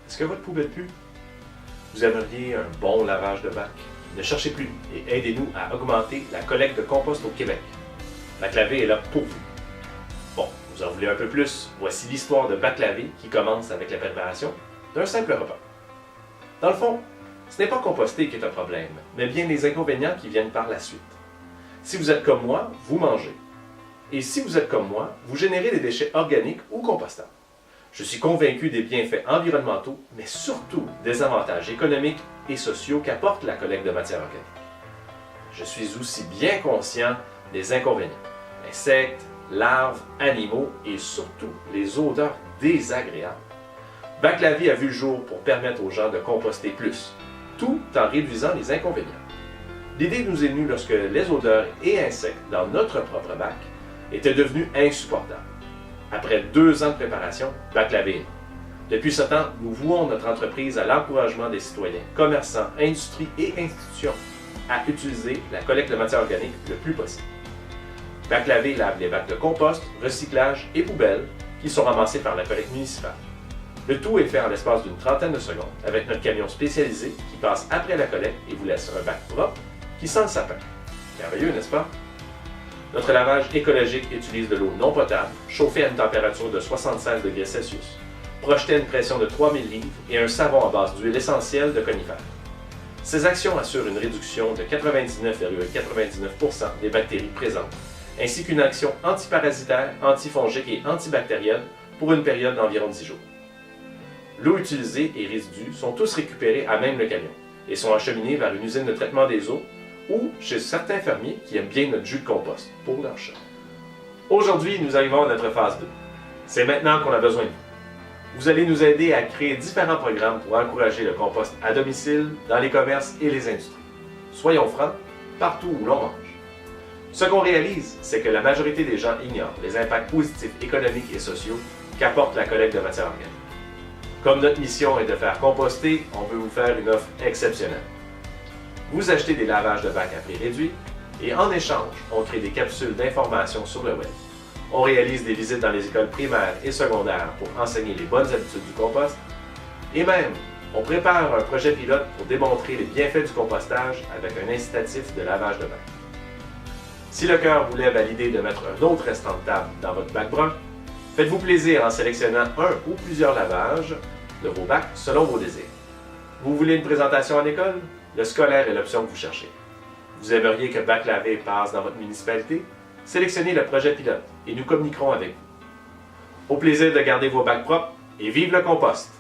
Est-ce que votre poubelle pue? Vous aimeriez un bon lavage de bac? Ne cherchez plus et aidez-nous à augmenter la collecte de compost au Québec. Bac Lavé est là pour vous. Bon, vous en voulez un peu plus? Voici l'histoire de Bac Lavé qui commence avec la préparation d'un simple repas. Dans le fond, ce n'est pas composter qui est un problème, mais bien les inconvénients qui viennent par la suite. Si vous êtes comme moi, vous mangez. Et si vous êtes comme moi, vous générez des déchets organiques ou compostables. Je suis convaincu des bienfaits environnementaux, mais surtout des avantages économiques et sociaux qu'apporte la collecte de matières organiques. Je suis aussi bien conscient des inconvénients. Insectes, larves, animaux et surtout les odeurs désagréables. Bac Lavé a vu le jour pour permettre aux gens de composter plus, tout en réduisant les inconvénients. L'idée nous est venue lorsque les odeurs et insectes dans notre propre bac étaient devenus insupportables. Après 2 ans de préparation, Bac Lavé est né. Depuis ce temps, nous vouons notre entreprise à l'encouragement des citoyens, commerçants, industries et institutions à utiliser la collecte de matières organiques le plus possible. Bac Lavé lave les bacs de compost, recyclage et poubelles qui sont ramassés par la collecte municipale. Le tout est fait en l'espace d'une trentaine de secondes avec notre camion spécialisé qui passe après la collecte et vous laisse un bac propre qui sent le sapin. Merveilleux, n'est-ce pas? Notre lavage écologique utilise de l'eau non potable, chauffée à une température de 76 degrés Celsius, projetée à une pression de 3000 livres et un savon à base d'huile essentielle de conifères. Ces actions assurent une réduction de 99,99% des bactéries présentes, ainsi qu'une action antiparasitaire, antifongique et antibactérienne pour une période d'environ 10 jours. L'eau utilisée et résidus sont tous récupérés à même le camion et sont acheminés vers une usine de traitement des eaux ou chez certains fermiers qui aiment bien notre jus de compost pour leurs chats. Aujourd'hui, nous arrivons à notre phase 2. C'est maintenant qu'on a besoin de vous. Vous allez nous aider à créer différents programmes pour encourager le compost à domicile, dans les commerces et les industries. Soyons francs, partout où l'on mange. Ce qu'on réalise, c'est que la majorité des gens ignorent les impacts positifs économiques et sociaux qu'apporte la collecte de matières organiques. Comme notre mission est de faire composter, on veut vous faire une offre exceptionnelle. Vous achetez des lavages de bac à prix réduit et en échange, on crée des capsules d'information sur le web. On réalise des visites dans les écoles primaires et secondaires pour enseigner les bonnes habitudes du compost. Et même, on prépare un projet pilote pour démontrer les bienfaits du compostage avec un incitatif de lavage de bac. Si le cœur vous lève à l'idée de mettre un autre restant de table dans votre bac brun, faites-vous plaisir en sélectionnant un ou plusieurs lavages de vos bacs selon vos désirs. Vous voulez une présentation en école? Le scolaire est l'option que vous cherchez. Vous aimeriez que Bac Lavé passe dans votre municipalité? Sélectionnez le projet pilote et nous communiquerons avec vous. Au plaisir de garder vos bacs propres et vive le compost!